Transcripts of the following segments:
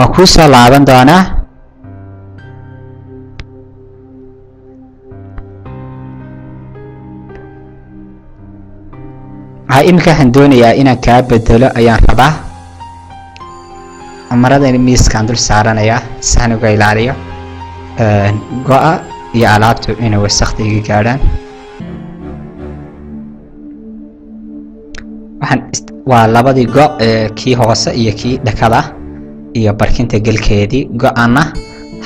oo ku soo laaban doona imika waxaan doonayaa inaan kaa bedelo ayaan rabaa maradan miiskaan dul saaranaya saan uga ilaaliyo go'a iyo alaabtu inay wasaqda iga gaadhaan waa labadii go' kii hoose iyo kii dhakada iyo barkinta galkeedii go'ana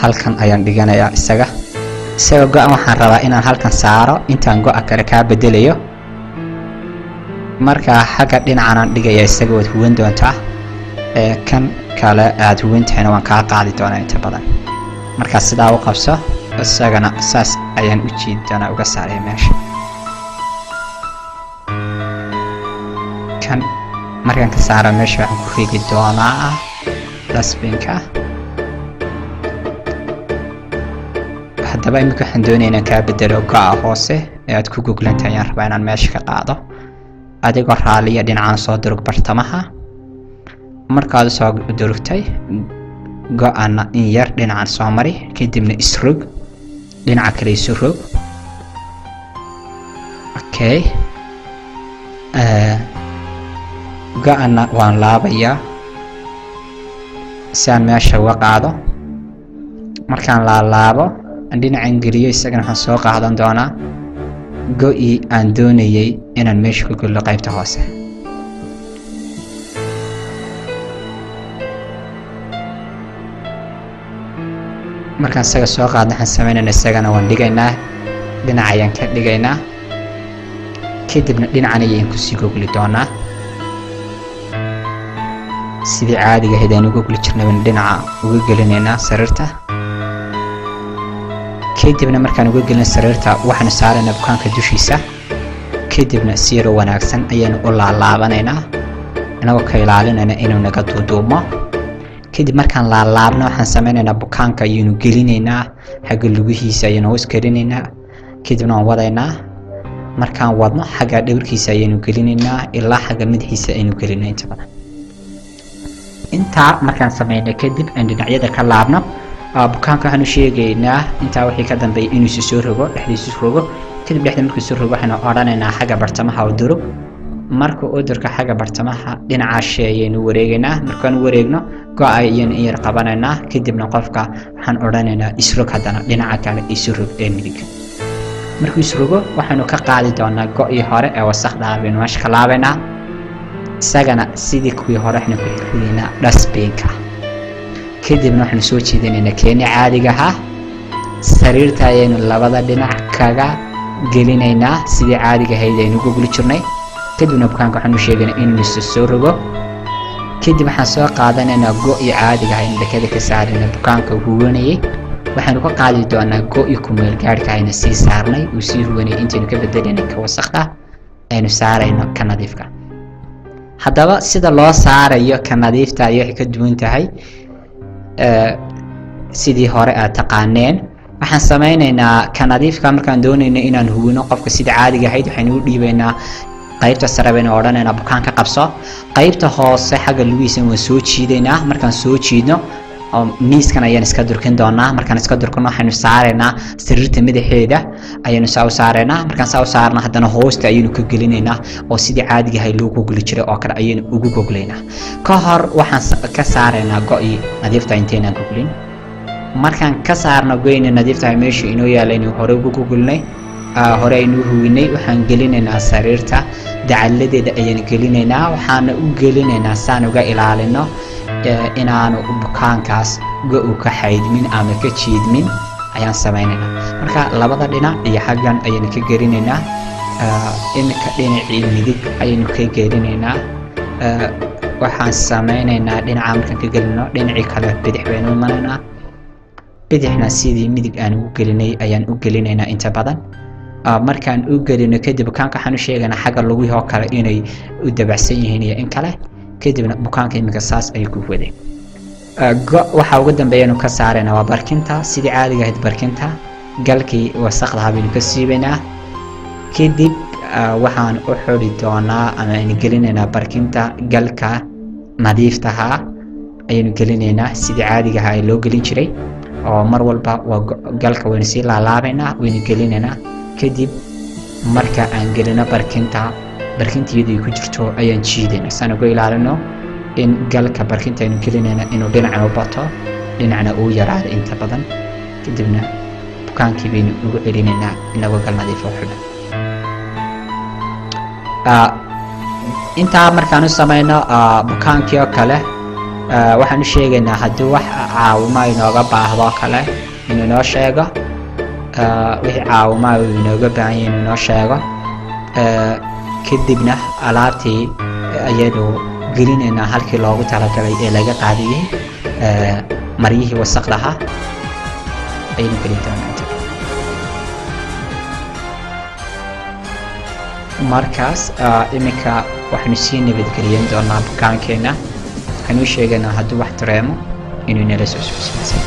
halkan ayaan dhiganayaa isaga go'an waxaan rabaa inaan halkan saaro intaan go'a kale kaa bedelayo marka xagga dhinacanaan dhigaya isaga waad huwan doontaa kan kale aad huwantahayna waan kaa qaadi doonaa inta badan markaa sidaa u qabso isagana saas ayaan u jiidi doonaa uga saaraya meesha kan markaan ka saaro meesha waxaan ku rigi doonaa dustbinka haddaba imika waxaan doonaya inaan kaa bedelo go'a hoose ee aad ku goglantahay ayaan rabaa inaan meesha ka qaado adigoo raaliya dhinacaan soo durug bartamaha markaad soo durugtay go'ana in yar dhinacan soo mari kadibna isrog dhinaca kale isu rog okay go'ana waan laabayaa si aan meesha uga qaado markaan laalaabo dhinacan geliyo isagana waxaan soo qaadan doonaa go'ii aan doonayay inaan meesha ku gelo qaybta hoose markaan isaga soo qaadno waxaan sameynayna isagana waan dhigaynaa dhinaca ayaan ka dhigaynaa kadibna dhinacan ayaan kusii gogli doonaa sidii caadiga ahayd aan uga gogli jirnay dhinaca uga gelinaynaa sariirta kadibna markaan uga gelin sariirta waxaan saaraynaa bukaanka dushiisa kadibna si yar wanaagsan ayaan u laalaabanaynaa inagoo ka ilaalinayna inuu naga duuduumo kadib markaan laalaabno waxaan sameynaynaa bukaanka ayaynu gelinaynaa xagga lugihiisa ayaynu hoos gelinaynaa kadibna waan wadaynaa markaan wadno xagga dhawrkiisa ayaynu gelinaynaa ilaa xagga madaxiisa ayaynu gelinaa inta badan intaa markaan sameynay kadib aan dhinacyada ka laabno bukaanka waxaan u sheegaynaa intaa wixii ka dambeeyay inuu isu soo rogo dhexdiisu rogo kadib dhexda markuu soo rogo waxaan odhanaynaa xagga bartamaha u durug marka uu durka xagga bartamaha dhinaca sheeyaynu wareegaynaa markaan wareegno go'a ayaynu in yar qabanaynaa kadibna qofka waxaan odhanaynaa isrog haddana dhinaca kale isu rog ee midig markuu isu rogo waxaanu ka qaadi doonaa go'ii hore ee wasaqda baynu meesha ka laabaynaa isagana sidii kuwii hore waxaynu ku xiriirinaynaa dustbinka kadibna waxaanu soo jiidanaynaa keeni caadiga ahaa sariirta ayaynu labada dhinac kaga gelinaynaa sidii caadiga ahayd aynu gogli jirnay kadibna bukaanka waxaan u sheegaynaa inuu isu soo rogo kadib waxaan soo qaadanaynaa go'ii caadiga ahaa in dhakada ka saarayna bukaanka huwanayay waxaanu ka qaadi doonaa go'ii ku meel gaadhka ayna sii saarnay uu sii huwanayay intaynu ka bedelanay ka wasaqda aynu saarayno ka nadiifka haddaba sida loo saarayo ka nadiifta ayay waxay ka duwan tahay sidii hore aad taqaaneen waxaan sameynaynaa ka nadiifka markaan doonayno inaan huwino qofka sida caadiga ahayd waxaynu u dhiibaynaa qaybta sare baynu odhanaynaa bukaanka qabso qaybta hoose xagga lugihiisa waan soo jiidaynaa markaan soo jiidno miiskan ayaan iska durkin doonaa markaan iska durkino waxaynu saaraynaa sariirta madaxeeda ayaynu saa u saaraynaa markaan saa u saarna haddana hoosta ayaynu ka gelinaynaa oo sidii caadiga ahayd loo gogli jiray oo kale ayaynu ugu goglaynaa ka hor waxaan ka saaraynaa go'ii nadiifta intaynaan goglin markaan ka saarno go'ii nadiifta meesha inoo yaalaynu hore ugu gogolnay hore aynu huwinay waxaan gelinaynaa sariirta dacalladeeda ayaan gelinaynaa waxaana u gelinaynaa saan uga ilaalino inaanu bukaankaas go'u ka xaydmin ama ka jiidmin ayaan sameynaynaa marka labada dhinac iyo xaggan ayaynu ka gelinaynaa iminka dhinacii midig ayaynu ka gelinaynaa waxaan sameynaynaa dhinaca markaan ka gelino dhinacii kale bidix baynu imanaynaa bidixna sidii midig aan ugu gelinay ayaan u gelinaynaa inta badan markaan u gelino kadib bukaanka waxaan u sheegaynaa xagga lugihii oo kale inay u dabacsan yihiin iyo in kale kadibna bukaanka iminka saas ayay ku wadeen waxa ugu dambeeyanu ka saaraynaa waa barkinta sidii caadiga ahayd barkinta galkii wasaqdaha baynu ka siibaynaa kadib waxaan u xidhi doonaa ama aynu gelinaynaa barkinta galka nadiiftaha ayaynu gelinaynaa sidii caadiga ahaa ee loo gelin jiray oo mar walba waa galka waynu sii laalaabaynaa waynu gelinaynaa kadib marka aan gelino barkintiyadu ku jirto ayaan jiidaynaa saan uga ilaalino in galka barkinta aynu gelinayna inuu dhinacna u bato dhinacna uu yaraado inta badan kadibna bukaankii baynu ugu celinaynaa inagoo gal nadiif oo xidhan intaa markaan u samayno bukaankii oo kale waxaan u sheegaynaa haddii wax caawimo inooga baahdo kale inuu inoo sheego wixii caawimo uu inooga baahan yahay inuu inoo sheego kadibna alaabtii ayaynu gelinaynaa halkii loogu talagalay ee laga qaadiyey maryihii wasaqda ahaa ayaynu gelin doonaa markaas iminka waxaynu sii nabadgelin doonaa bukaankeenna waxaynu u sheegaynaa haddii wax dareemo inuu inala soo socodsiinsay